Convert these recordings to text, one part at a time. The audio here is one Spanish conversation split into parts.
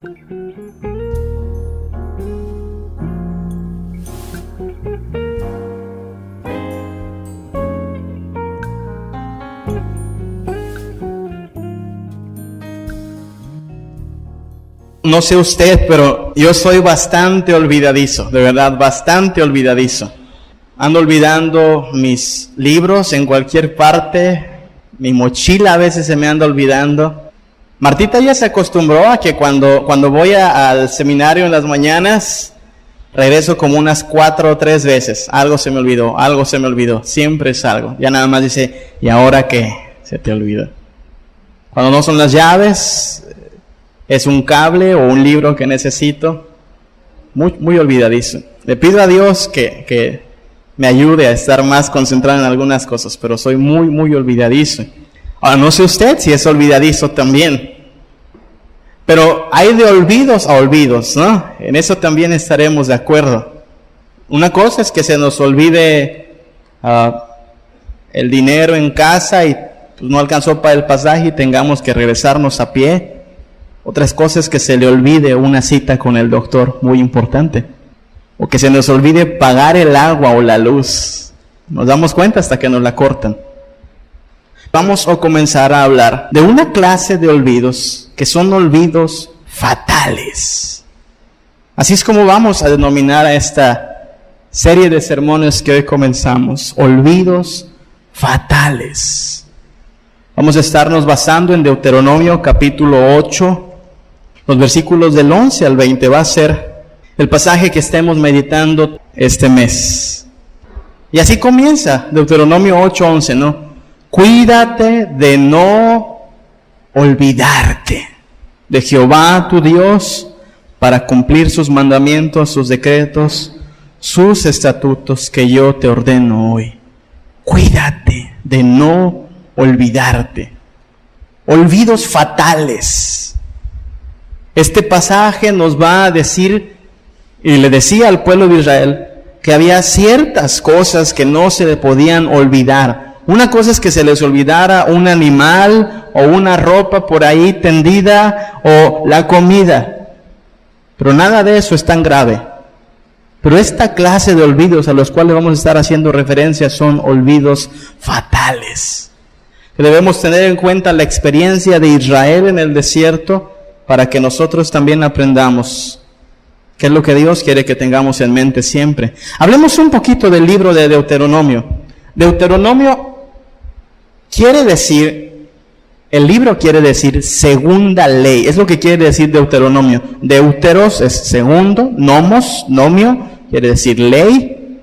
No sé usted, pero yo soy bastante olvidadizo, de verdad, bastante olvidadizo. Ando olvidando mis libros en cualquier parte, mi mochila a veces se me anda olvidando. Martita ya se acostumbró a que cuando voy al seminario en las mañanas, regreso como unas 4 o 3 veces. Algo se me olvidó, siempre es algo. Ya nada más dice, ¿y ahora qué? Se te olvida. Cuando no son las llaves, es un cable o un libro que necesito. Muy olvidadizo. Le pido a Dios que me ayude a estar más concentrado en algunas cosas, pero soy muy olvidadizo. Ahora, no sé usted si es olvidadizo también. Pero hay de olvidos a olvidos, ¿no? En eso también estaremos de acuerdo. Una cosa es que se nos olvide el dinero en casa y pues, no alcanzó para el pasaje y tengamos que regresarnos a pie. Otras cosas que se le olvide una cita con el doctor, muy importante. O que se nos olvide pagar el agua o la luz. Nos damos cuenta hasta que nos la cortan. Vamos a comenzar a hablar de una clase de olvidos que son olvidos fatales. Así es como vamos a denominar a esta serie de sermones que hoy comenzamos. Olvidos fatales. Vamos a estarnos basando en Deuteronomio capítulo 8. Los versículos del 11 al 20 va a ser el pasaje que estemos meditando este mes. Y así comienza Deuteronomio 8:11, ¿no? Cuídate de no olvidarte de Jehová tu Dios para cumplir sus mandamientos, sus decretos, sus estatutos que yo te ordeno hoy. Cuídate de no olvidarte. Olvidos fatales. Este pasaje nos va a decir, y le decía al pueblo de Israel, que había ciertas cosas que no se le podían olvidar. Una cosa es que se les olvidara un animal o una ropa por ahí tendida o la comida. Pero nada de eso es tan grave. Pero esta clase de olvidos a los cuales vamos a estar haciendo referencia son olvidos fatales. Debemos tener en cuenta la experiencia de Israel en el desierto para que nosotros también aprendamos qué es lo que Dios quiere que tengamos en mente siempre. Hablemos un poquito del libro de Deuteronomio. Deuteronomio quiere decir, el libro quiere decir segunda ley. Es lo que quiere decir Deuteronomio. Deuteros es segundo, nomio, quiere decir ley.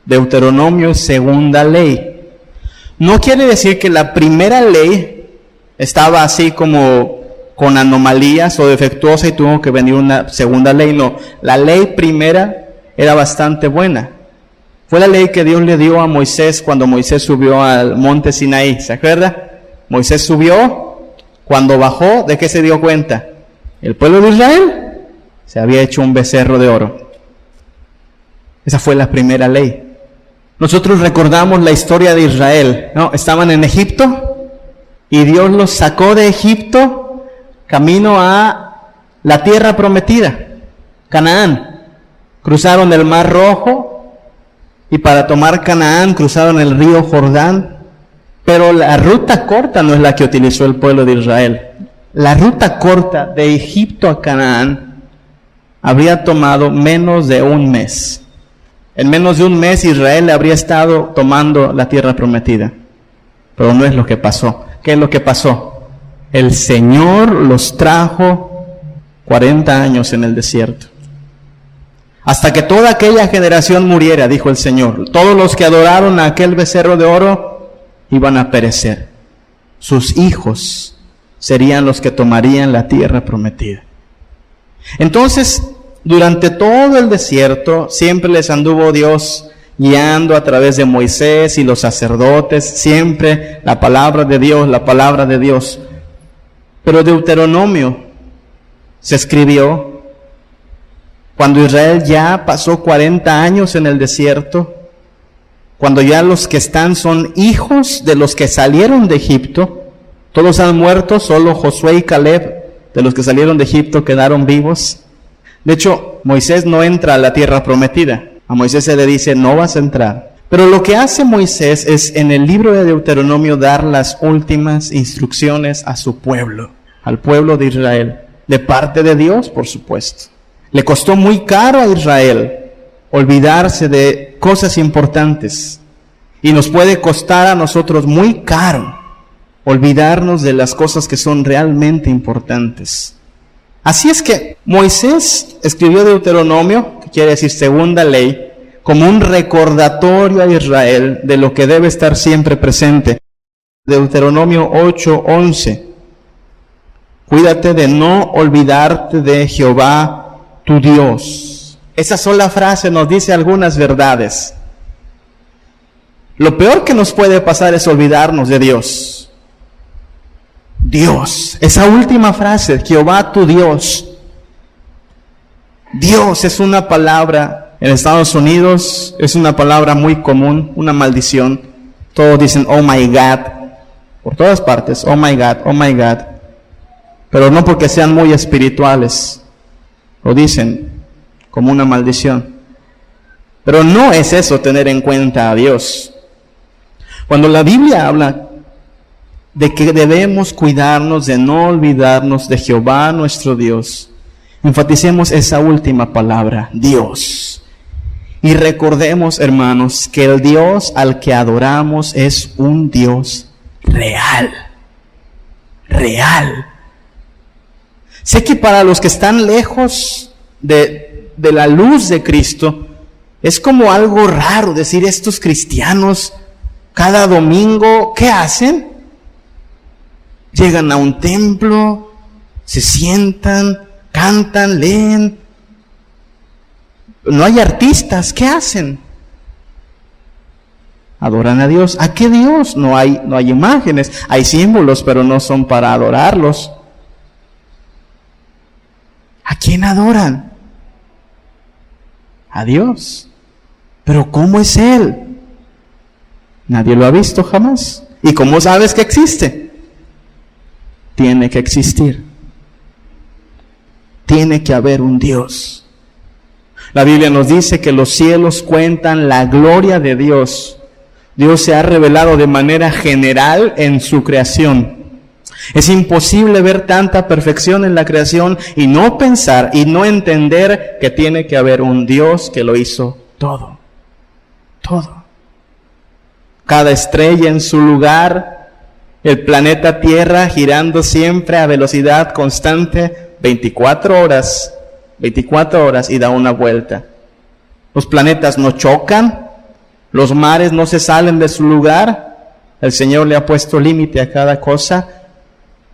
Deuteronomio es segunda ley. No quiere decir que la primera ley estaba así como con anomalías o defectuosa y tuvo que venir una segunda ley. No, la ley primera era bastante buena. Fue la ley que Dios le dio a Moisés cuando Moisés subió al monte Sinaí. ¿Se acuerda? Moisés subió, cuando bajó, ¿de qué se dio cuenta? El pueblo de Israel se había hecho un becerro de oro. Esa fue la primera ley. Nosotros recordamos la historia de Israel, ¿no? Estaban en Egipto y Dios los sacó de Egipto camino a la tierra prometida, Canaán. Cruzaron el Mar Rojo y para tomar Canaán cruzaron el río Jordán. Pero la ruta corta no es la que utilizó el pueblo de Israel. La ruta corta de Egipto a Canaán habría tomado menos de un mes. En menos de un mes Israel habría estado tomando la tierra prometida. Pero no es lo que pasó. ¿Qué es lo que pasó? El Señor los trajo 40 años en el desierto. Hasta que toda aquella generación muriera, dijo el Señor. Todos los que adoraron a aquel becerro de oro iban a perecer. Sus hijos serían los que tomarían la tierra prometida. Entonces, durante todo el desierto, siempre les anduvo Dios guiando a través de Moisés y los sacerdotes, siempre la palabra de Dios, la palabra de Dios. Pero Deuteronomio se escribió cuando Israel ya pasó 40 años en el desierto, cuando ya los que están son hijos de los que salieron de Egipto, todos han muerto, solo Josué y Caleb de los que salieron de Egipto quedaron vivos. De hecho, Moisés no entra a la tierra prometida. A Moisés se le dice, no vas a entrar. Pero lo que hace Moisés es, en el libro de Deuteronomio, dar las últimas instrucciones a su pueblo, al pueblo de Israel, de parte de Dios, por supuesto. Le costó muy caro a Israel olvidarse de cosas importantes. Y nos puede costar a nosotros muy caro olvidarnos de las cosas que son realmente importantes. Así es que Moisés escribió Deuteronomio, que quiere decir segunda ley, como un recordatorio a Israel de lo que debe estar siempre presente. Deuteronomio 8:11. Cuídate de no olvidarte de Jehová tu Dios. Esa sola frase nos dice algunas verdades. Lo peor que nos puede pasar es olvidarnos de Dios. Dios, esa última frase, Jehová tu Dios. Dios es una palabra, en Estados Unidos es una palabra muy común, una maldición. Todos dicen, oh my God, por todas partes, oh my God, oh my God. Pero no porque sean muy espirituales, lo dicen como una maldición. Pero no es eso tener en cuenta a Dios. Cuando la Biblia habla de que debemos cuidarnos de no olvidarnos de Jehová nuestro Dios, enfaticemos esa última palabra, Dios. Y recordemos, hermanos, que el Dios al que adoramos es un Dios real. Real. Sé que para los que están lejos de la luz de Cristo, es como algo raro decir, estos cristianos cada domingo, ¿qué hacen? Llegan a un templo, se sientan, cantan, leen. No hay artistas, ¿qué hacen? Adoran a Dios. ¿A qué Dios? No hay imágenes, hay símbolos, pero no son para adorarlos. ¿A quién adoran? A Dios. ¿Pero cómo es Él? Nadie lo ha visto jamás. ¿Y cómo sabes que existe? Tiene que existir. Tiene que haber un Dios. La Biblia nos dice que los cielos cuentan la gloria de Dios. Dios se ha revelado de manera general en su creación. Es imposible ver tanta perfección en la creación y no pensar y no entender que tiene que haber un Dios que lo hizo todo. Todo. Cada estrella en su lugar, el planeta Tierra girando siempre a velocidad constante, 24 horas y da una vuelta. Los planetas no chocan, los mares no se salen de su lugar, el Señor le ha puesto límite a cada cosa,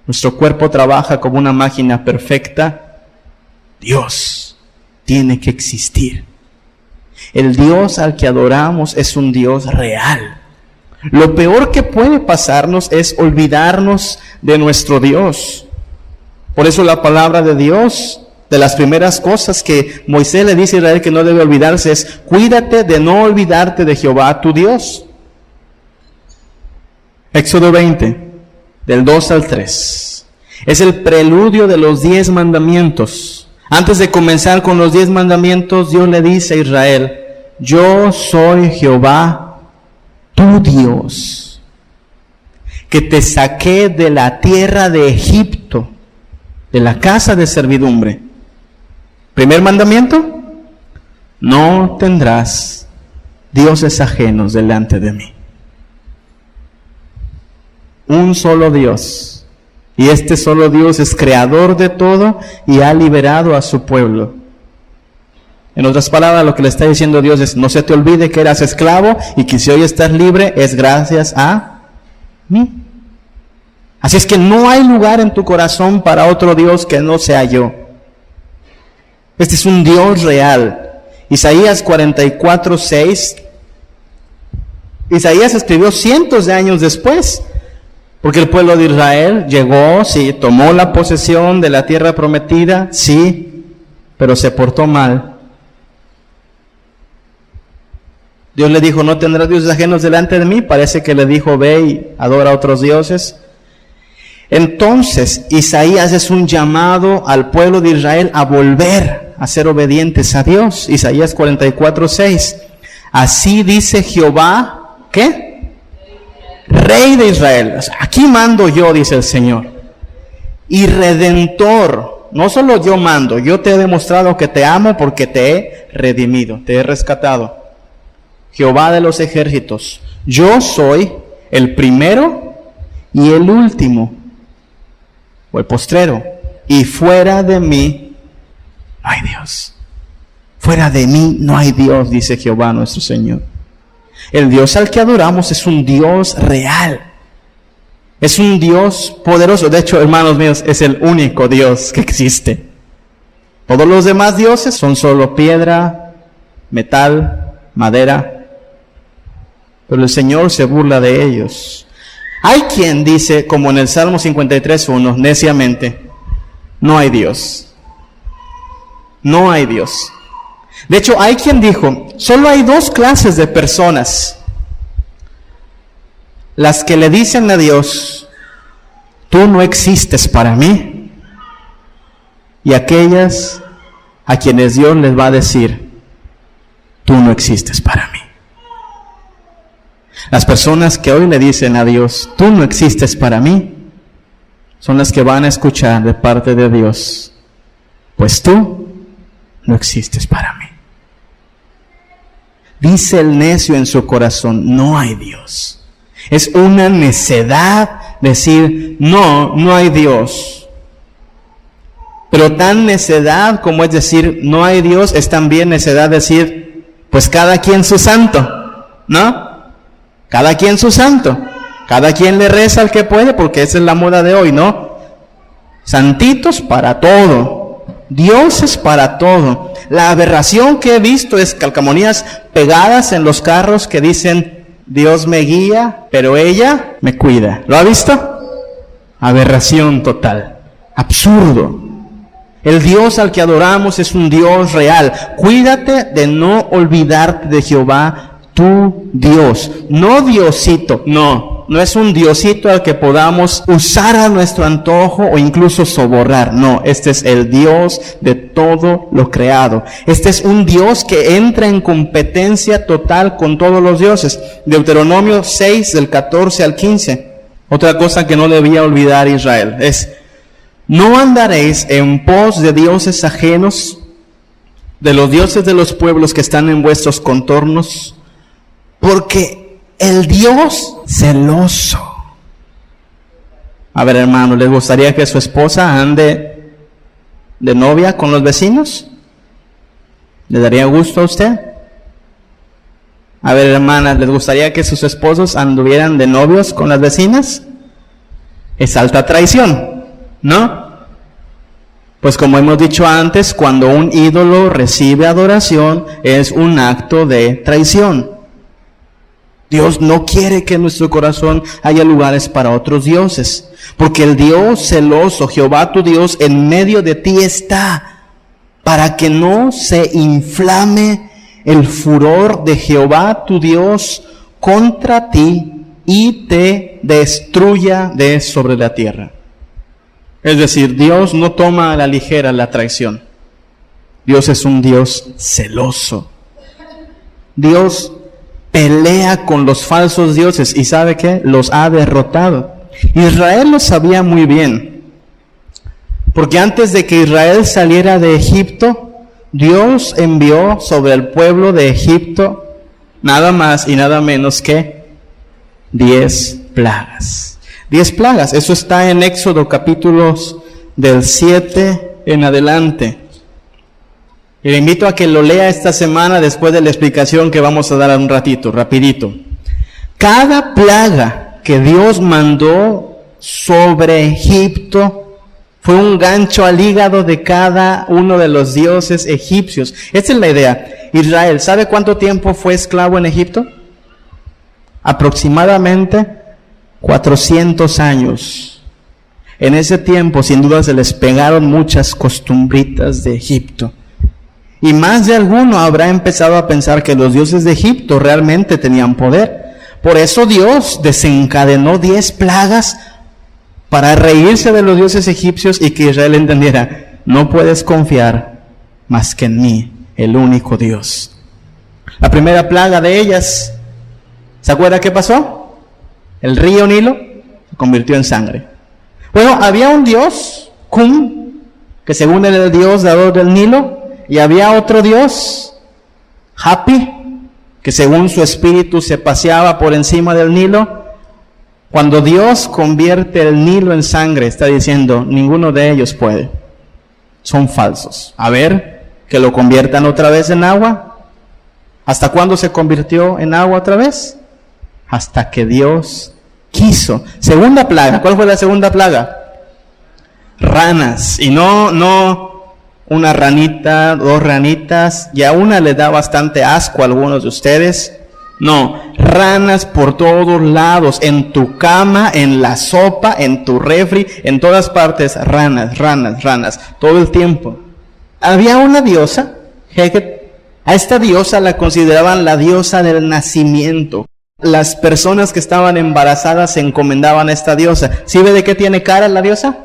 nuestro cuerpo trabaja como una máquina perfecta. Dios tiene que existir. El Dios al que adoramos es un Dios real. Lo peor que puede pasarnos es olvidarnos de nuestro Dios. Por eso la palabra de Dios, de las primeras cosas que Moisés le dice a Israel que no debe olvidarse, es cuídate de no olvidarte de Jehová tu Dios. Éxodo 20, del 2 al 3. Es el preludio de los 10 mandamientos. Antes de comenzar con los 10 mandamientos, Dios le dice a Israel, yo soy Jehová tu Dios, que te saqué de la tierra de Egipto, de la casa de servidumbre. Primer mandamiento, no tendrás dioses ajenos delante de mí. Un solo Dios, y este solo Dios es creador de todo y ha liberado a su pueblo. En otras palabras, lo que le está diciendo Dios es, no se te olvide que eras esclavo y que si hoy estás libre es gracias a mí. Así es que no hay lugar en tu corazón para otro Dios que no sea yo. Este es un Dios real. Isaías 44:6. Isaías escribió cientos de años después, porque el pueblo de Israel llegó, sí, tomó la posesión de la tierra prometida, sí, pero se portó mal. Dios le dijo, no tendrás dioses ajenos delante de mí. Parece que le dijo, ve y adora a otros dioses. Entonces Isaías es un llamado al pueblo de Israel a volver a ser obedientes a Dios. Isaías 44:6. Así dice Jehová, ¿qué? Rey de Israel. Aquí mando yo, dice el Señor. Y Redentor. No solo yo mando, yo te he demostrado que te amo porque te he redimido, te he rescatado. Jehová de los ejércitos. Yo soy el primero y el último, o el postrero. Y fuera de mí no hay Dios. Fuera de mí no hay Dios, dice Jehová nuestro Señor. El Dios al que adoramos es un Dios real. Es un Dios poderoso. De hecho, hermanos míos, es el único Dios que existe. Todos los demás dioses son solo piedra, metal, madera. Pero el Señor se burla de ellos. Hay quien dice, como en el Salmo 53:1, neciamente, no hay Dios. No hay Dios. De hecho, hay quien dijo, solo hay dos clases de personas. Las que le dicen a Dios, tú no existes para mí, y aquellas a quienes Dios les va a decir, tú no existes para mí. Las personas que hoy le dicen a Dios, tú no existes para mí, son las que van a escuchar de parte de Dios, pues tú no existes para mí. Dice el necio en su corazón, no hay Dios. Es una necedad decir, no hay Dios. Pero tan necedad como es decir, no hay Dios, es también necedad decir, pues cada quien su santo, ¿no? Cada quien su santo. Cada quien le reza al que puede, porque esa es la moda de hoy, ¿no? Santitos para todo. Dioses para todo. La aberración que he visto es calcamonías pegadas en los carros que dicen, Dios me guía, pero ella me cuida. ¿Lo ha visto? Aberración total. Absurdo. El Dios al que adoramos es un Dios real. Cuídate de no olvidarte de Jehová, tu Dios. No Diosito, no es un Diosito al que podamos usar a nuestro antojo o incluso sobornar. No, este es el Dios de todo lo creado. Este es un Dios que entra en competencia total con todos los dioses. Deuteronomio 6, del 14 al 15. Otra cosa que no debía olvidar Israel es, no andaréis en pos de dioses ajenos, de los dioses de los pueblos que están en vuestros contornos, porque el Dios celoso. A ver, hermano, ¿les gustaría que su esposa ande de novia con los vecinos? ¿Le daría gusto a usted? A ver, hermanas, ¿les gustaría que sus esposos anduvieran de novios con las vecinas? Es alta traición, ¿no? Pues como hemos dicho antes, cuando un ídolo recibe adoración, es un acto de traición. Dios no quiere que en nuestro corazón haya lugares para otros dioses, porque el Dios celoso, Jehová tu Dios, en medio de ti está, para que no se inflame el furor de Jehová tu Dios contra ti y te destruya de sobre la tierra. Es decir, Dios no toma a la ligera la traición. Dios es un Dios celoso. Dios pelea con los falsos dioses y ¿sabe qué? Los ha derrotado. Israel lo sabía muy bien, porque antes de que Israel saliera de Egipto, Dios envió sobre el pueblo de Egipto nada más y nada menos que 10 plagas. 10 plagas, eso está en Éxodo capítulos del 7 en adelante. Y le invito a que lo lea esta semana después de la explicación que vamos a dar un ratito, rapidito. Cada plaga que Dios mandó sobre Egipto fue un gancho al hígado de cada uno de los dioses egipcios. Esta es la idea. Israel, ¿sabe cuánto tiempo fue esclavo en Egipto? Aproximadamente 400 años. En ese tiempo, sin duda, se les pegaron muchas costumbritas de Egipto. Y más de alguno habrá empezado a pensar que los dioses de Egipto realmente tenían poder. Por eso Dios desencadenó 10 plagas para reírse de los dioses egipcios y que Israel entendiera, no puedes confiar más que en mí, el único Dios. La primera plaga de ellas, ¿se acuerda qué pasó? El río Nilo se convirtió en sangre. Bueno, había un dios, Cum, que según era el dios dador del Nilo, y había otro dios, Hapi, que según su espíritu se paseaba por encima del Nilo. Cuando Dios convierte el Nilo en sangre, está diciendo, ninguno de ellos puede. Son falsos. A ver, que lo conviertan otra vez en agua. ¿Hasta cuándo se convirtió en agua otra vez? Hasta que Dios quiso. Segunda plaga. ¿Cuál fue la segunda plaga? Ranas. Y no una ranita, dos ranitas, y a una le da bastante asco a algunos de ustedes. No, ranas por todos lados, en tu cama, en la sopa, en tu refri, en todas partes, ranas, todo el tiempo. Había una diosa, Heket, a esta diosa la consideraban la diosa del nacimiento. Las personas que estaban embarazadas se encomendaban a esta diosa. ¿Sí ve de qué tiene cara la diosa?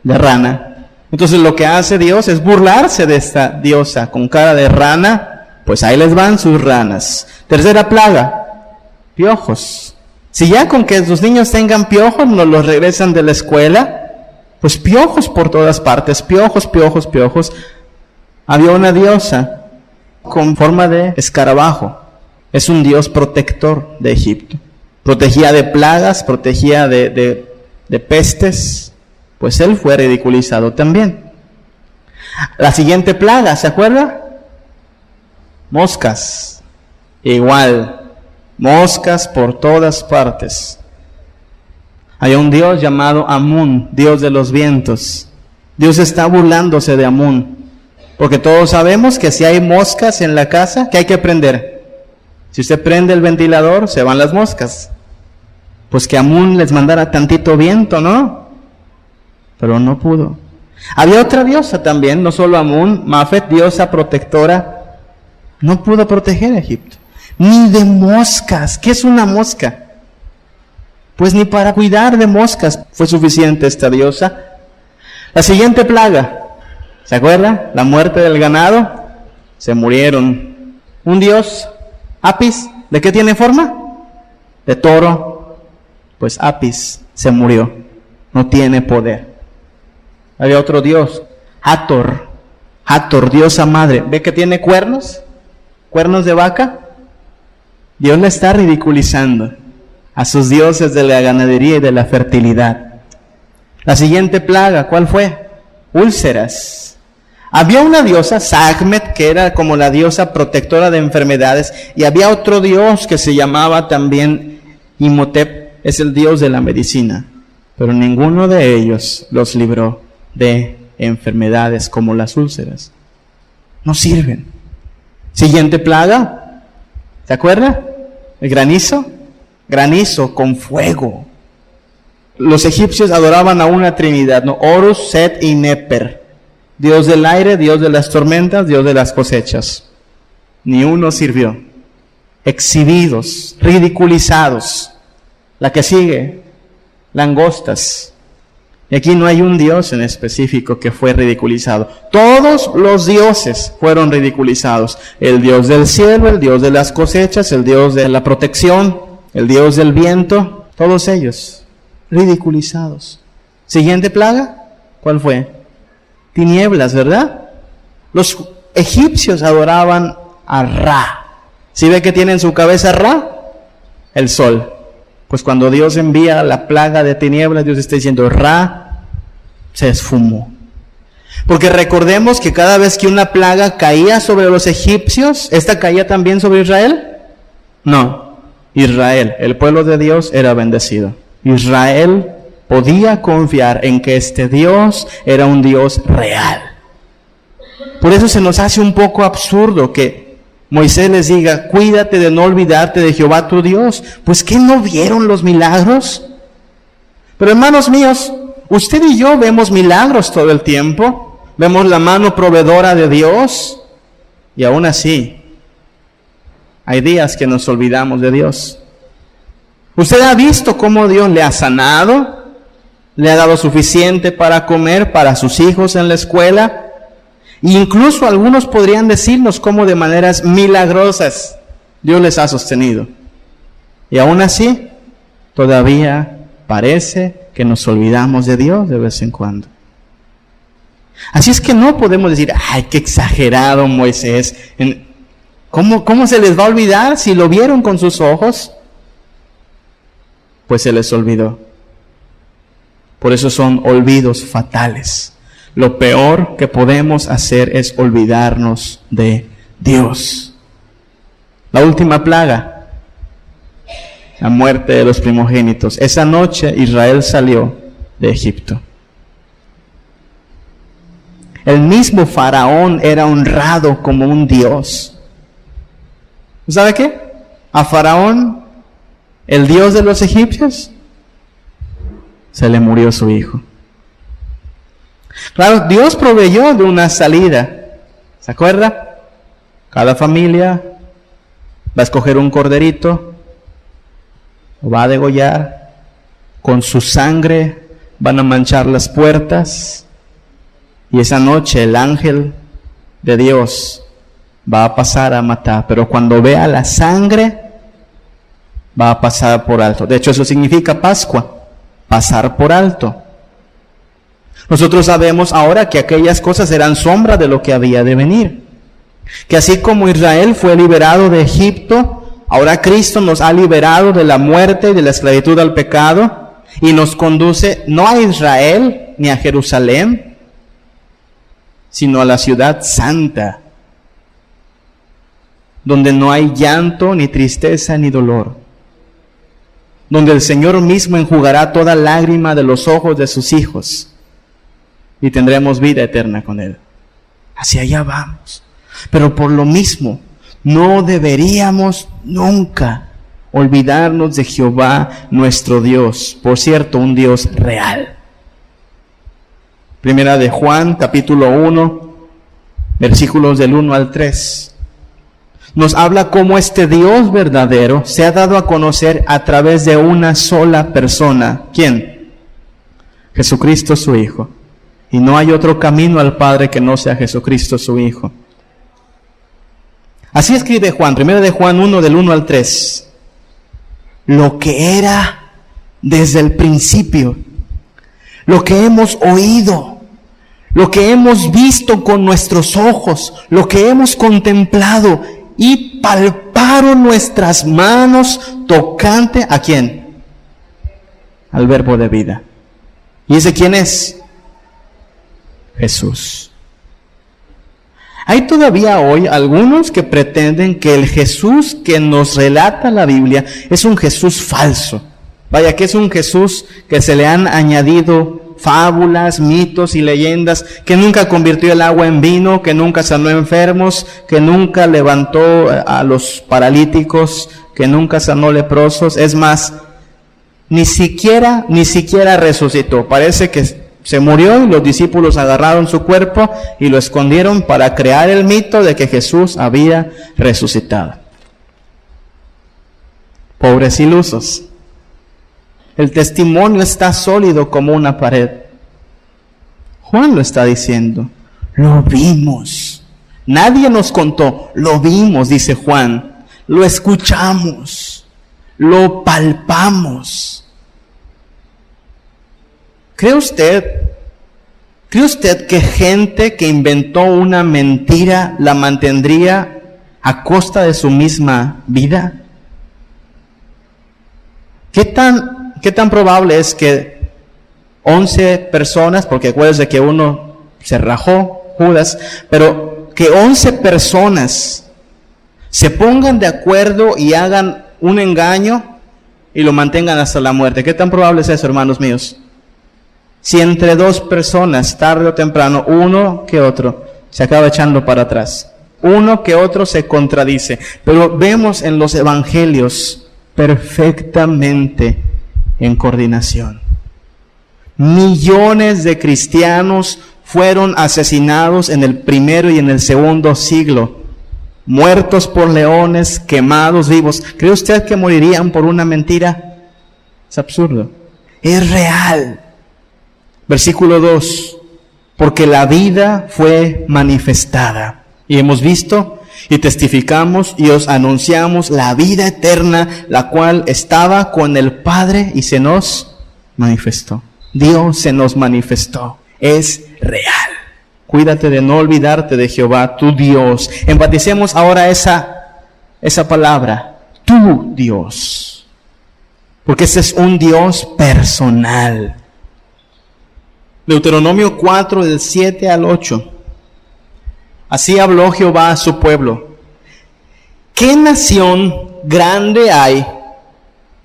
De rana. Entonces lo que hace Dios es burlarse de esta diosa con cara de rana. Pues ahí les van sus ranas. Tercera plaga, piojos. Si ya con que sus niños tengan piojos nos los regresan de la escuela, pues piojos por todas partes, piojos. Había una diosa con forma de escarabajo. Es un dios protector de Egipto. Protegía de plagas, protegía de pestes, pues él fue ridiculizado también. La siguiente plaga, ¿se acuerda? Moscas, igual, moscas por todas partes. Hay un dios llamado Amún, dios de los vientos. Dios está burlándose de Amún, porque todos sabemos que si hay moscas en la casa, ¿qué hay que prender? Si usted prende el ventilador, se van las moscas. Pues que Amún les mandara tantito viento, ¿no? Pero no pudo. Había otra diosa también, no solo Amún, Mafet, diosa protectora. No pudo proteger a Egipto, ni de moscas. ¿Qué es una mosca? Pues ni para cuidar de moscas fue suficiente esta diosa. La siguiente plaga, ¿se acuerda? La muerte del ganado. Se murieron. Un dios, Apis, ¿de qué tiene forma? De toro. Pues Apis se murió, no tiene poder. Había otro dios, Hathor, diosa madre. ¿Ve que tiene cuernos? ¿Cuernos de vaca? Dios le está ridiculizando a sus dioses de la ganadería y de la fertilidad. La siguiente plaga, ¿cuál fue? Úlceras. Había una diosa, Sekhmet, que era como la diosa protectora de enfermedades, y había otro dios que se llamaba también Imhotep, es el dios de la medicina. Pero ninguno de ellos los libró de enfermedades como las úlceras. No sirven. Siguiente plaga, ¿se acuerda? El granizo. Granizo con fuego. Los egipcios adoraban a una trinidad, ¿no? Horus, Set y Neper. Dios del aire, Dios de las tormentas, Dios de las cosechas. Ni uno sirvió. Exhibidos, ridiculizados. La que sigue, langostas. Y aquí no hay un dios en específico que fue ridiculizado. Todos los dioses fueron ridiculizados. El dios del cielo, el dios de las cosechas, el dios de la protección, el dios del viento, todos ellos ridiculizados. Siguiente plaga, ¿cuál fue? Tinieblas, ¿verdad? Los egipcios adoraban a Ra. ¿Sí ve que tiene en su cabeza Ra? El sol. Pues cuando Dios envía la plaga de tinieblas, Dios está diciendo, Ra se esfumó. Porque recordemos que cada vez que una plaga caía sobre los egipcios, ¿esta caía también sobre Israel? No. Israel, el pueblo de Dios, era bendecido. Israel podía confiar en que este Dios era un Dios real. Por eso se nos hace un poco absurdo que Moisés les diga, cuídate de no olvidarte de Jehová tu Dios. Pues ¿qué no vieron los milagros? Pero hermanos míos, usted y yo vemos milagros todo el tiempo, vemos la mano proveedora de Dios, y aún así, hay días que nos olvidamos de Dios. ¿Usted ha visto cómo Dios le ha sanado? le ha dado suficiente para comer para sus hijos en la escuela. E incluso algunos podrían decirnos cómo de maneras milagrosas Dios les ha sostenido. Y aún así, todavía parece que nos olvidamos de Dios de vez en cuando. Así es que no podemos decir, ¡ay, qué exagerado Moisés! ¿Cómo se les va a olvidar si lo vieron con sus ojos? Pues se les olvidó. Por eso son olvidos fatales. Lo peor que podemos hacer es olvidarnos de Dios. La última plaga, la muerte de los primogénitos. Esa noche Israel salió de Egipto. El mismo Faraón era honrado como un dios. ¿Sabe qué? A Faraón, el dios de los egipcios, se le murió su hijo. Claro, Dios proveyó de una salida. ¿Se acuerda? Cada familia va a escoger un corderito, lo va a degollar, con su sangre van a manchar las puertas, y esa noche el ángel de Dios va a pasar a matar, pero cuando vea la sangre va a pasar por alto. De hecho, eso significa Pascua, pasar por alto. Nosotros sabemos ahora que aquellas cosas eran sombra de lo que había de venir. Que así como Israel fue liberado de Egipto, ahora Cristo nos ha liberado de la muerte y de la esclavitud al pecado y nos conduce no a Israel ni a Jerusalén, sino a la ciudad santa, donde no hay llanto, ni tristeza, ni dolor, donde el Señor mismo enjugará toda lágrima de los ojos de sus hijos, y tendremos vida eterna con Él. Hacia allá vamos. Pero por lo mismo, no deberíamos nunca olvidarnos de Jehová nuestro Dios. Por cierto, un Dios real. Primera de Juan, capítulo 1, versículos del 1 al 3. Nos habla cómo este Dios verdadero se ha dado a conocer a través de una sola persona. ¿Quién? Jesucristo su Hijo. Y no hay otro camino al Padre que no sea Jesucristo su Hijo. Así escribe Juan, 1 de Juan 1, del 1 al 3. Lo que era desde el principio, lo que hemos oído, lo que hemos visto con nuestros ojos, lo que hemos contemplado y palparon nuestras manos tocante ¿a quién? Al Verbo de vida. ¿Y ese quién es? Jesús. Hay todavía hoy algunos que pretenden que el Jesús que nos relata la Biblia es un Jesús falso. Vaya, que es un Jesús que se le han añadido fábulas, mitos y leyendas, que nunca convirtió el agua en vino, que nunca sanó enfermos, que nunca levantó a los paralíticos, que nunca sanó leprosos. Es más, ni siquiera resucitó. Parece que se murió y los discípulos agarraron su cuerpo y lo escondieron para crear el mito de que Jesús había resucitado. Pobres ilusos. El testimonio está sólido como una pared. Juan lo está diciendo. Lo vimos. Nadie nos contó. Lo vimos, dice Juan. Lo escuchamos. Lo palpamos. ¿Cree usted que gente que inventó una mentira la mantendría a costa de su misma vida? ¿Qué tan probable es que 11 personas, porque acuérdense que uno se rajó, Judas, pero que 11 personas se pongan de acuerdo y hagan un engaño y lo mantengan hasta la muerte? ¿Qué tan probable es eso, hermanos míos? Si entre dos personas, tarde o temprano, uno que otro se acaba echando para atrás, uno que otro se contradice, pero vemos en los evangelios perfectamente en coordinación. Millones de cristianos fueron asesinados en el primero y en el segundo siglo, muertos por leones, quemados vivos. ¿Cree usted que morirían por una mentira? Es absurdo. Es real. Versículo 2. Porque la vida fue manifestada. Y hemos visto y testificamos y os anunciamos la vida eterna, la cual estaba con el Padre y se nos manifestó. Dios se nos manifestó. Es real. Cuídate de no olvidarte de Jehová, tu Dios. Enfaticemos ahora esa palabra, tu Dios. Porque ese es un Dios personal. Deuteronomio 4, del 7 al 8. Así habló Jehová a su pueblo. ¿Qué nación grande hay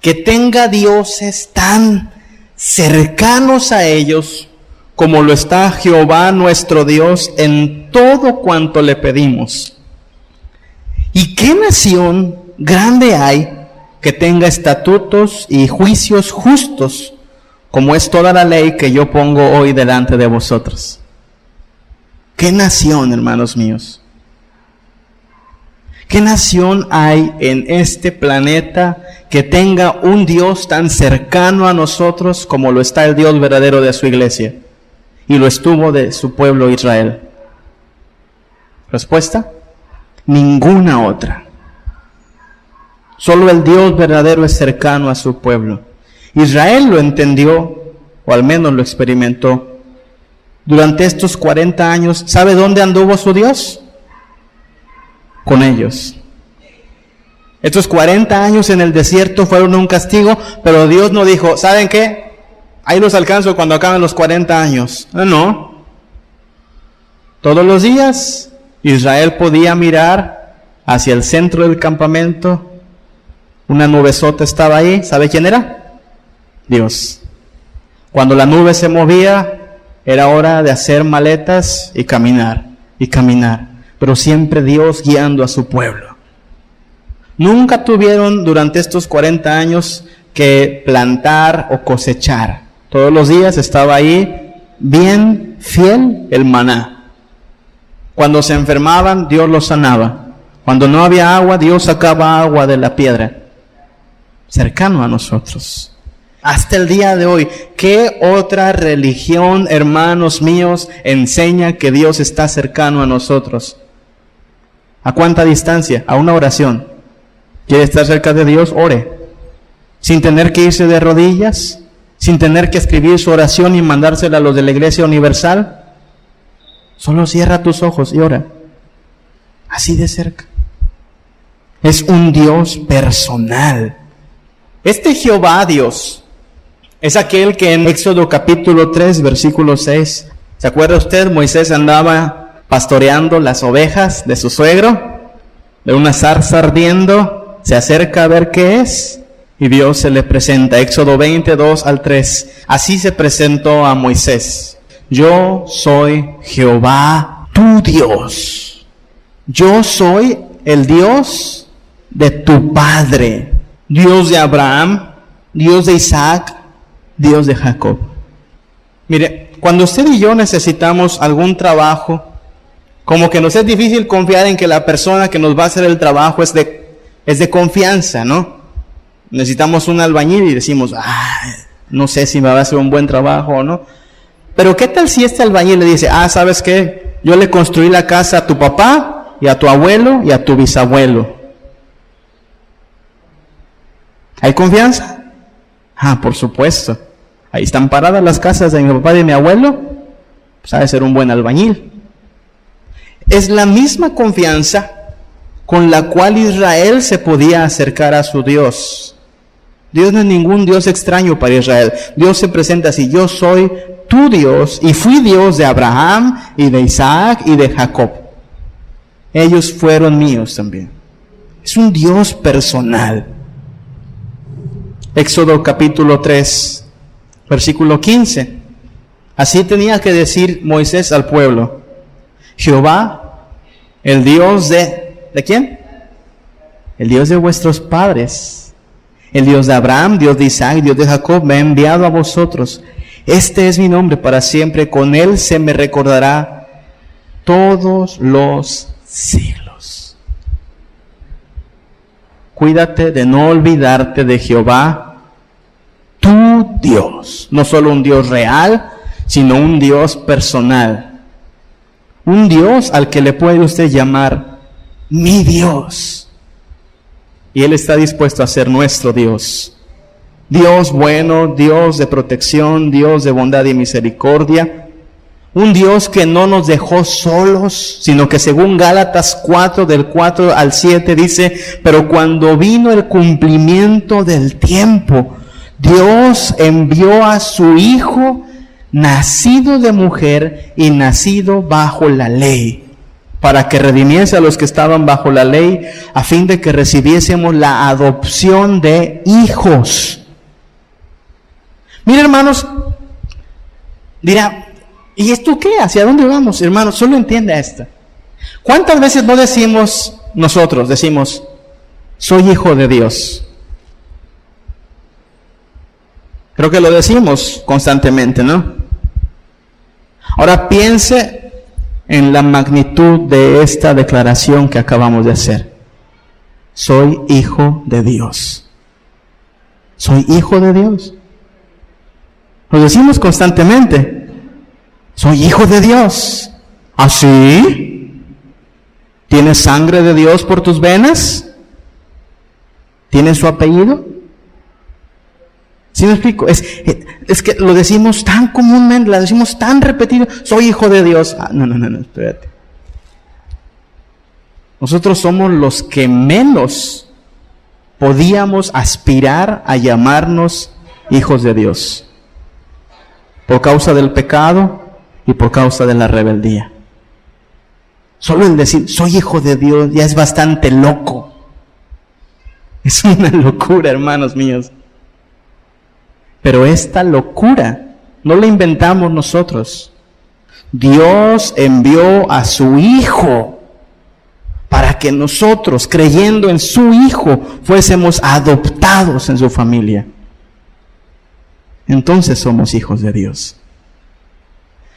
que tenga dioses tan cercanos a ellos como lo está Jehová nuestro Dios en todo cuanto le pedimos? ¿Y qué nación grande hay que tenga estatutos y juicios justos como es toda la ley que yo pongo hoy delante de vosotros? ¿Qué nación, hermanos míos? ¿Qué nación hay en este planeta que tenga un Dios tan cercano a nosotros como lo está el Dios verdadero de su iglesia? Y lo estuvo de su pueblo Israel. ¿Respuesta? Ninguna otra. Solo el Dios verdadero es cercano a su pueblo. Israel lo entendió, o al menos lo experimentó. Durante estos 40 años, ¿sabe dónde anduvo su Dios? Con ellos. Estos 40 años en el desierto fueron un castigo, pero Dios no dijo, ¿saben qué? Ahí los alcanzo cuando acaben los 40 años. No. Todos los días Israel podía mirar hacia el centro del campamento. Una nubesota estaba ahí. ¿Sabe quién era? Dios. Cuando la nube se movía, era hora de hacer maletas y caminar, pero siempre Dios guiando a su pueblo. Nunca tuvieron durante estos 40 años que plantar o cosechar. Todos los días estaba ahí bien fiel el maná. Cuando se enfermaban, Dios los sanaba. Cuando no había agua, Dios sacaba agua de la piedra. Cercano a nosotros. Hasta el día de hoy, ¿qué otra religión, hermanos míos, enseña que Dios está cercano a nosotros? ¿A cuánta distancia? A una oración. ¿Quiere estar cerca de Dios? Ore. Sin tener que irse de rodillas, sin tener que escribir su oración y mandársela a los de la Iglesia Universal. Solo cierra tus ojos y ora. Así de cerca. Es un Dios personal. Este Jehová Dios es aquel que en Éxodo capítulo 3, versículo 6, ¿se acuerda usted? Moisés andaba pastoreando las ovejas de su suegro, de una zarza ardiendo, se acerca a ver qué es, y Dios se le presenta. Éxodo 22 al 3, así se presentó a Moisés. Yo soy Jehová tu Dios. Yo soy el Dios de tu padre, Dios de Abraham, Dios de Isaac, Dios de Jacob. Mire, cuando usted y yo necesitamos algún trabajo, como que nos es difícil confiar en que la persona que nos va a hacer el trabajo es de confianza, ¿no? Necesitamos un albañil y decimos, no sé si me va a hacer un buen trabajo o no. Pero ¿qué tal si este albañil le dice, ¿sabes qué? Yo le construí la casa a tu papá y a tu abuelo y a tu bisabuelo. ¿Hay confianza? Por supuesto. Ahí están paradas las casas de mi papá y de mi abuelo. Pues ha de ser un buen albañil. Es la misma confianza con la cual Israel se podía acercar a su Dios. Dios no es ningún Dios extraño para Israel. Dios se presenta así: yo soy tu Dios y fui Dios de Abraham y de Isaac y de Jacob. Ellos fueron míos también. Es un Dios personal. Éxodo capítulo 3, versículo 15. Así tenía que decir Moisés al pueblo: Jehová, el Dios ¿de quién? El Dios de vuestros padres, el Dios de Abraham, Dios de Isaac, Dios de Jacob, me ha enviado a vosotros. Este es mi nombre para siempre, con él se me recordará todos los siglos. Cuídate de no olvidarte de Jehová, tu Dios. No solo un Dios real, sino un Dios personal. Un Dios al que le puede usted llamar mi Dios. Y Él está dispuesto a ser nuestro Dios. Dios bueno, Dios de protección, Dios de bondad y misericordia. Un Dios que no nos dejó solos, sino que según Gálatas 4, del 4 al 7 dice, pero cuando vino el cumplimiento del tiempo, Dios envió a su Hijo, nacido de mujer y nacido bajo la ley, para que redimiese a los que estaban bajo la ley, a fin de que recibiésemos la adopción de hijos. Mira, hermanos, dirá, ¿y esto qué? ¿Hacia dónde vamos, hermanos? Solo entienda esta. ¿Cuántas veces no decimos nosotros, soy hijo de Dios? Creo que lo decimos constantemente, ¿no? Ahora piense en la magnitud de esta declaración que acabamos de hacer. Soy hijo de Dios. Soy hijo de Dios. Lo decimos constantemente. Soy hijo de Dios. ¿Así? ¿Tienes sangre de Dios por tus venas? ¿Tienes su apellido? ¿Sí me explico? Es que lo decimos tan comúnmente, lo decimos tan repetido. Soy hijo de Dios. No, espérate. Nosotros somos los que menos podíamos aspirar a llamarnos hijos de Dios. Por causa del pecado y por causa de la rebeldía. Solo el decir, soy hijo de Dios, ya es bastante loco. Es una locura, hermanos míos. Pero esta locura no la inventamos nosotros. Dios envió a su Hijo para que nosotros, creyendo en su Hijo, fuésemos adoptados en su familia. Entonces somos hijos de Dios.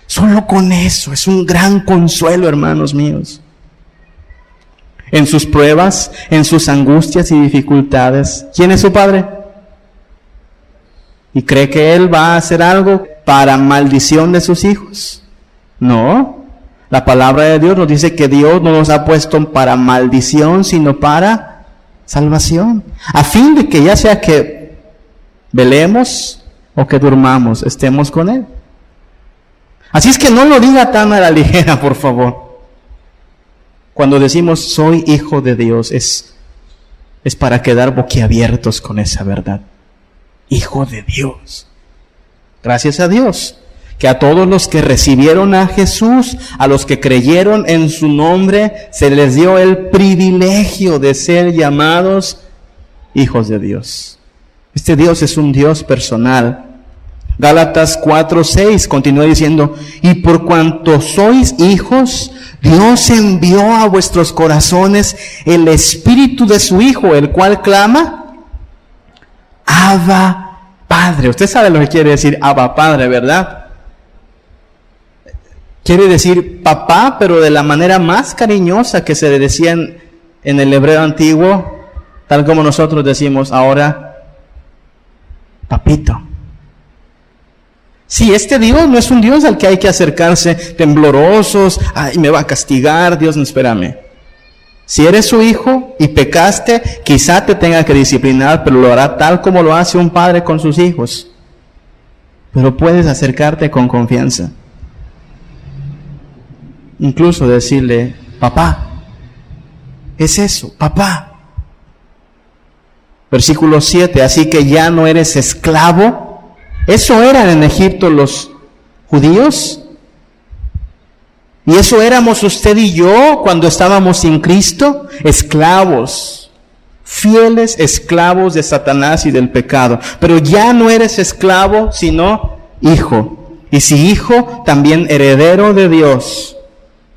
Solo con eso es un gran consuelo, hermanos míos. En sus pruebas, en sus angustias y dificultades, ¿quién es su Padre? ¿Y cree que Él va a hacer algo para maldición de sus hijos? No. La palabra de Dios nos dice que Dios no nos ha puesto para maldición, sino para salvación. A fin de que ya sea que velemos o que durmamos, estemos con Él. Así es que no lo diga tan a la ligera, por favor. Cuando decimos soy hijo de Dios, es para quedar boquiabiertos con esa verdad. Hijo de Dios. Gracias a Dios, que a todos los que recibieron a Jesús, a los que creyeron en su nombre, se les dio el privilegio de ser llamados hijos de Dios. Este Dios es un Dios personal. Gálatas 4:6 continúa diciendo, y por cuanto sois hijos, Dios envió a vuestros corazones el Espíritu de su Hijo, el cual clama, Abba Padre. Usted sabe lo que quiere decir Abba Padre, ¿verdad? Quiere decir papá, pero de la manera más cariñosa que se le decía en el hebreo antiguo, tal como nosotros decimos ahora, papito. Sí, este Dios no es un Dios al que hay que acercarse temblorosos, ay, me va a castigar, Dios, no, espérame. Si eres su hijo y pecaste, quizá te tenga que disciplinar, pero lo hará tal como lo hace un padre con sus hijos. Pero puedes acercarte con confianza. Incluso decirle, papá, es eso, papá. Versículo 7, así que ya no eres esclavo. Eso eran en Egipto los judíos. Y eso éramos usted y yo cuando estábamos sin Cristo, esclavos, fieles esclavos de Satanás y del pecado. Pero ya no eres esclavo, sino hijo. Y si hijo, también heredero de Dios.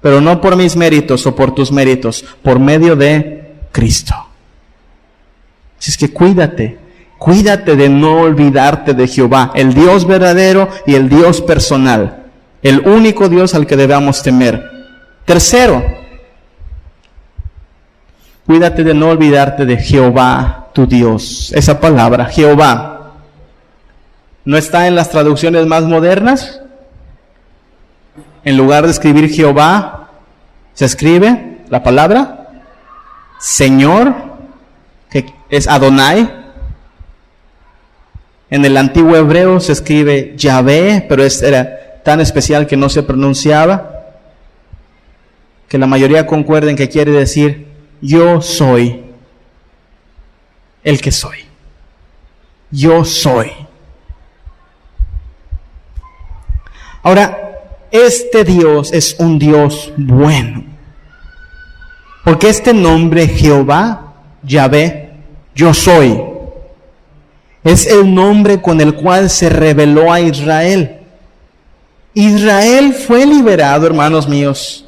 Pero no por mis méritos o por tus méritos, por medio de Cristo. Así es que cuídate de no olvidarte de Jehová, el Dios verdadero y el Dios personal. El único Dios al que debamos temer. Tercero, cuídate de no olvidarte de Jehová, tu Dios. Esa palabra, Jehová, ¿no está en las traducciones más modernas? en lugar de escribir Jehová, se escribe la palabra Señor, que es Adonai. En el antiguo hebreo se escribe Yahvé, pero era tan especial que no se pronunciaba, que la mayoría concuerden que quiere decir yo soy el que soy. Yo soy. Ahora, este Dios es un Dios bueno. Porque este nombre Jehová, Yahvé, yo soy, es el nombre con el cual se reveló a Israel. Israel fue liberado, hermanos míos,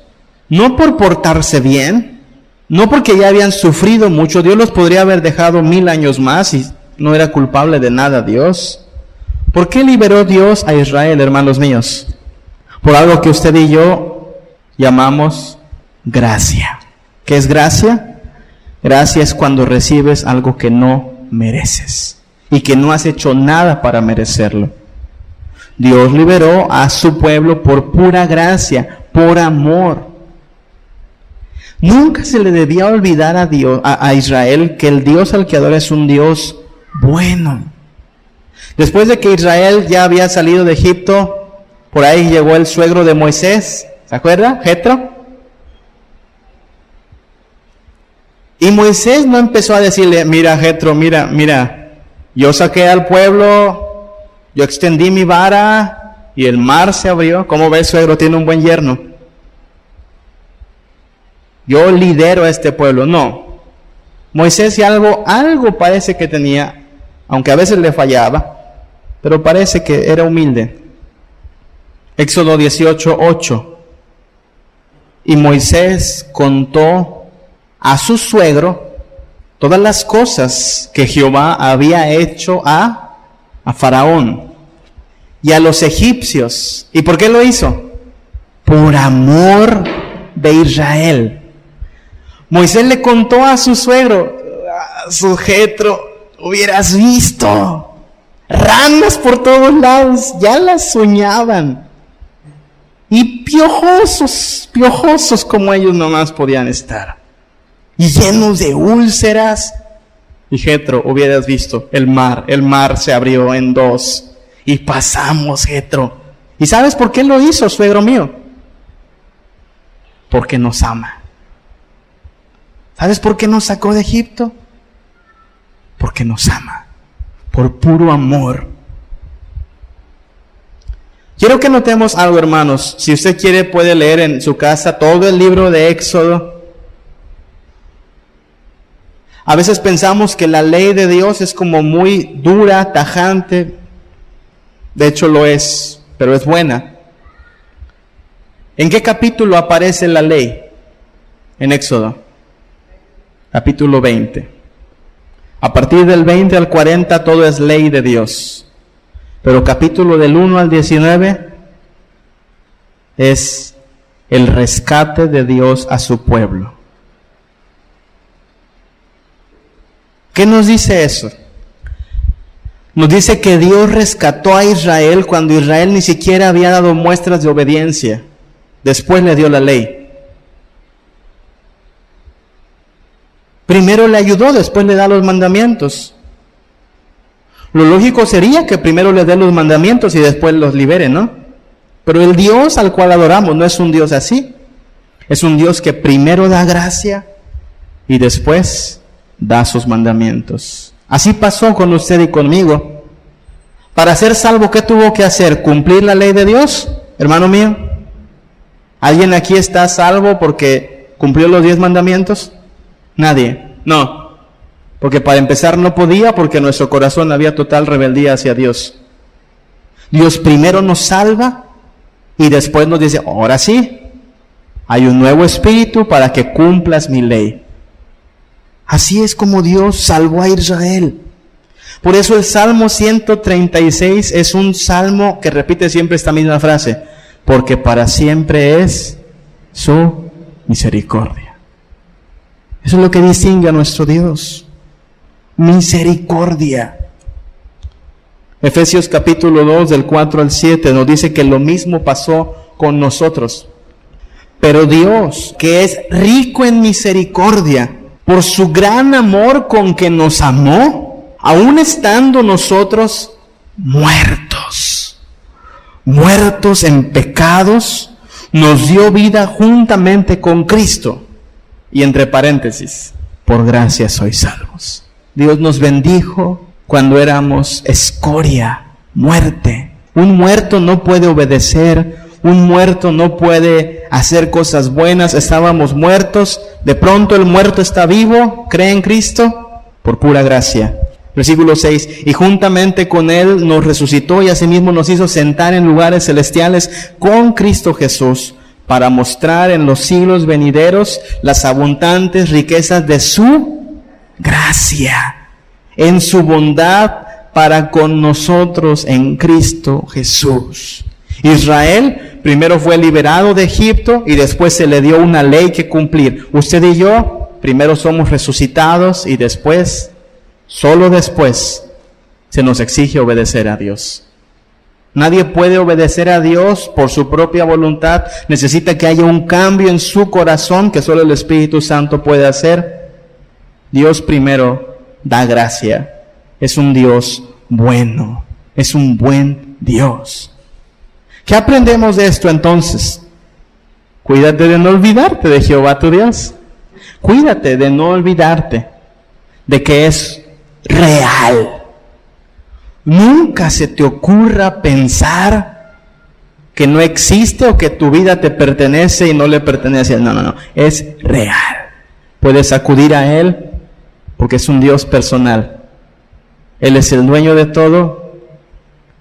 no por portarse bien, no porque ya habían sufrido mucho. Dios los podría haber dejado 1000 años más y no era culpable de nada Dios. ¿Por qué liberó Dios a Israel, hermanos míos? Por algo que usted y yo llamamos gracia. ¿Qué es gracia? Gracia es cuando recibes algo que no mereces y que no has hecho nada para merecerlo. Dios liberó a su pueblo por pura gracia, por amor. Nunca se le debía olvidar a Israel que el Dios al que adora es un Dios bueno. Después de que Israel ya había salido de Egipto, por ahí llegó el suegro de Moisés, ¿se acuerda? Jetro. Y Moisés no empezó a decirle, mira Jetro, mira, yo saqué al pueblo, yo extendí mi vara y el mar se abrió. ¿Cómo ves, suegro? Tiene un buen yerno. Yo lidero a este pueblo. No. Moisés, si algo parece que tenía, aunque a veces le fallaba, pero parece que era humilde. Éxodo 18:8. Y Moisés contó a su suegro todas las cosas que Jehová había hecho a Faraón y a los egipcios. ¿Y por qué lo hizo? Por amor de Israel. Moisés le contó a su suegro, a su Jetro, hubieras visto ranas por todos lados, ya las soñaban. Y piojosos como ellos nomás podían estar. Y llenos de úlceras. Y Jetro, hubieras visto el mar se abrió en dos. Y pasamos, Jetro. ¿Y sabes por qué lo hizo, suegro mío? Porque nos ama. ¿Sabes por qué nos sacó de Egipto? Porque nos ama. Por puro amor. Quiero que notemos algo, hermanos. Si usted quiere, puede leer en su casa todo el libro de Éxodo. A veces pensamos que la ley de Dios es como muy dura, tajante. De hecho lo es, pero es buena. ¿En qué capítulo aparece la ley? En Éxodo. Capítulo 20. A partir del 20 al 40 todo es ley de Dios. Pero capítulo del 1 al 19 es el rescate de Dios a su pueblo. ¿Qué nos dice eso? Nos dice que Dios rescató a Israel cuando Israel ni siquiera había dado muestras de obediencia. Después le dio la ley. Primero le ayudó, después le da los mandamientos. Lo lógico sería que primero le dé los mandamientos y después los libere, ¿no? Pero el Dios al cual adoramos no es un Dios así. Es un Dios que primero da gracia y después da sus mandamientos. Así pasó con usted y conmigo. Para ser salvo, ¿qué tuvo que hacer? ¿Cumplir la ley de Dios, hermano mío? ¿Alguien aquí está salvo porque cumplió los 10 mandamientos? Nadie. No. Porque para empezar no podía, porque en nuestro corazón había total rebeldía hacia Dios. Dios primero nos salva y después nos dice, ahora sí, hay un nuevo espíritu para que cumplas mi ley. Así es como Dios salvó a Israel. Por eso el Salmo 136 es un salmo que repite siempre esta misma frase, porque para siempre es su misericordia. Eso es lo que distingue a nuestro Dios. Misericordia. Efesios capítulo 2 del 4 al 7 nos dice que lo mismo pasó con nosotros. Pero Dios, que es rico en misericordia, por su gran amor con que nos amó, aun estando nosotros muertos en pecados, nos dio vida juntamente con Cristo. Y entre paréntesis, por gracia sois salvos. Dios nos bendijo cuando éramos escoria, muerte. Un muerto no puede obedecer, un muerto no puede hacer cosas buenas. Estábamos muertos, de pronto el muerto está vivo, cree en Cristo, por pura gracia. Versículo 6, y juntamente con Él nos resucitó y asimismo nos hizo sentar en lugares celestiales con Cristo Jesús, para mostrar en los siglos venideros las abundantes riquezas de su gracia, en su bondad para con nosotros en Cristo Jesús. Israel primero fue liberado de Egipto y después se le dio una ley que cumplir. Usted y yo primero somos resucitados y después, solo después, se nos exige obedecer a Dios. Nadie puede obedecer a Dios por su propia voluntad. Necesita que haya un cambio en su corazón que solo el Espíritu Santo puede hacer. Dios primero da gracia. Es un Dios bueno. Es un buen Dios. ¿Qué aprendemos de esto entonces? Cuídate de no olvidarte de Jehová tu Dios. Cuídate de no olvidarte de que es real. Nunca se te ocurra pensar que no existe o que tu vida te pertenece y no le pertenece a Él. No. Es real. Puedes acudir a Él porque es un Dios personal. Él es el dueño de todo.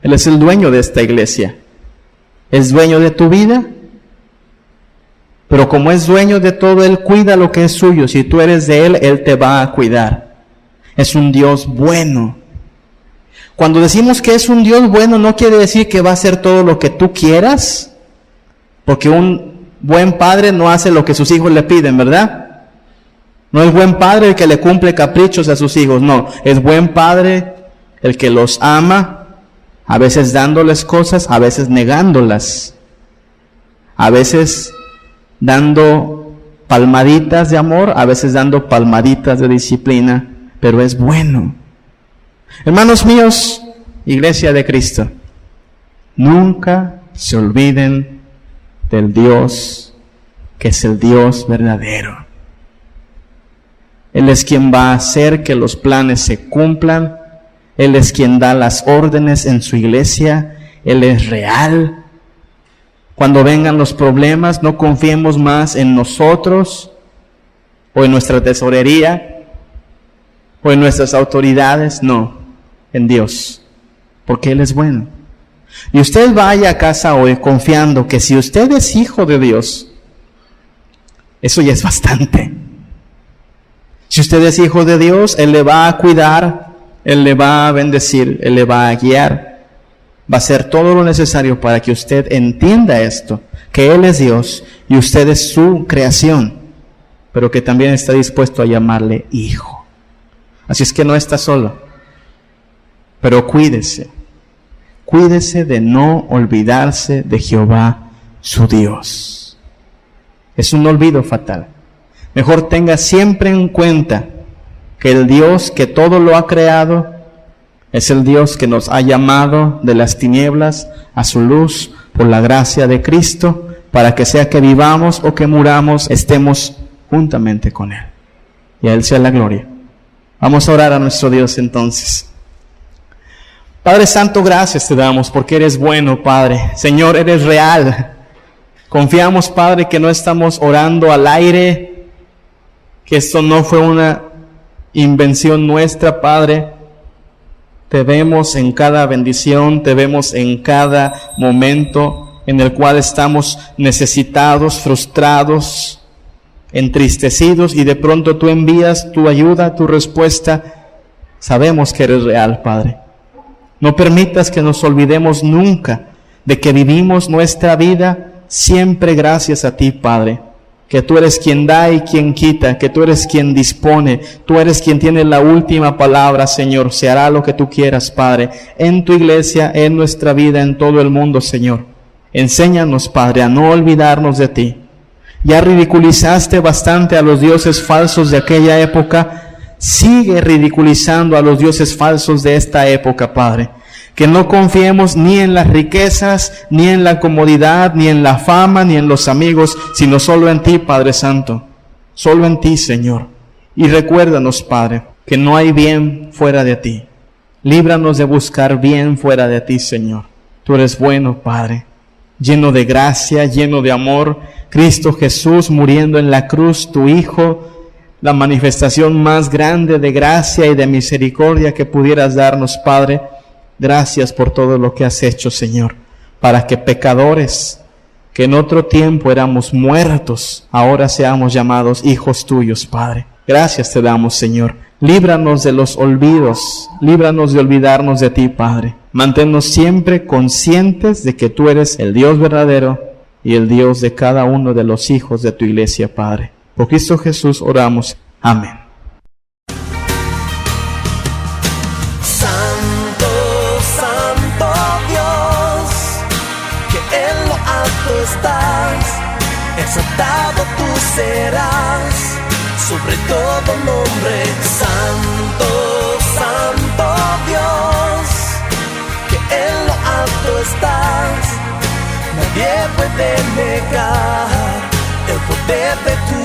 Él es el dueño de esta iglesia. Es dueño de tu vida. Pero como es dueño de todo, Él cuida lo que es suyo. Si tú eres de Él, Él te va a cuidar. Es un Dios bueno. Cuando decimos que es un Dios bueno, no quiere decir que va a hacer todo lo que tú quieras, porque un buen padre no hace lo que sus hijos le piden, ¿verdad? No es buen padre el que le cumple caprichos a sus hijos, no. Es buen padre el que los ama, a veces dándoles cosas, a veces negándolas, a veces dando palmaditas de amor, a veces dando palmaditas de disciplina, pero es bueno. Hermanos míos, Iglesia de Cristo, nunca se olviden del Dios que es el Dios verdadero. Él es quien va a hacer que los planes se cumplan. Él es quien da las órdenes en su iglesia. Él es real. Cuando vengan los problemas, no confiemos más en nosotros o en nuestra tesorería o en nuestras autoridades, no. En Dios, porque Él es bueno. Y usted vaya a casa hoy confiando que si usted es hijo de Dios, eso ya es bastante. Si usted es hijo de Dios, Él le va a cuidar, Él le va a bendecir, Él le va a guiar. Va a hacer todo lo necesario para que usted entienda esto, que Él es Dios y usted es su creación, pero que también está dispuesto a llamarle hijo. Así es que no está solo. Pero cuídese de no olvidarse de Jehová su Dios. Es un olvido fatal. Mejor tenga siempre en cuenta que el Dios que todo lo ha creado es el Dios que nos ha llamado de las tinieblas a su luz por la gracia de Cristo, para que sea que vivamos o que muramos, estemos juntamente con Él. Y a Él sea la gloria. Vamos a orar a nuestro Dios entonces. Padre Santo, gracias te damos porque eres bueno, Padre. Señor, eres real. Confiamos, Padre, que no estamos orando al aire, que esto no fue una invención nuestra, Padre. Te vemos en cada bendición, te vemos en cada momento en el cual estamos necesitados, frustrados, entristecidos, y de pronto tú envías tu ayuda, tu respuesta. Sabemos que eres real, Padre. No permitas que nos olvidemos nunca de que vivimos nuestra vida siempre gracias a ti, Padre. Que tú eres quien da y quien quita, que tú eres quien dispone, tú eres quien tiene la última palabra, Señor. Se hará lo que tú quieras, Padre, en tu iglesia, en nuestra vida, en todo el mundo, Señor. Enséñanos, Padre, a no olvidarnos de ti. Ya ridiculizaste bastante a los dioses falsos de aquella época. Sigue ridiculizando a los dioses falsos de esta época, Padre. Que no confiemos ni en las riquezas, ni en la comodidad, ni en la fama, ni en los amigos, sino solo en ti, Padre Santo. Solo en ti, Señor. Y recuérdanos, Padre, que no hay bien fuera de ti. Líbranos de buscar bien fuera de ti, Señor. Tú eres bueno, Padre, lleno de gracia, lleno de amor. Cristo Jesús muriendo en la cruz, tu Hijo, la manifestación más grande de gracia y de misericordia que pudieras darnos, Padre. Gracias por todo lo que has hecho, Señor, para que pecadores, que en otro tiempo éramos muertos, ahora seamos llamados hijos tuyos, Padre. Gracias te damos, Señor. Líbranos de los olvidos, líbranos de olvidarnos de ti, Padre. Manténnos siempre conscientes de que tú eres el Dios verdadero y el Dios de cada uno de los hijos de tu iglesia, Padre. Por Cristo Jesús oramos. Amén. Santo, Santo Dios, que en lo alto estás, exaltado tú serás, sobre todo nombre. Santo, Santo Dios, que en lo alto estás, nadie puede negar el poder de tu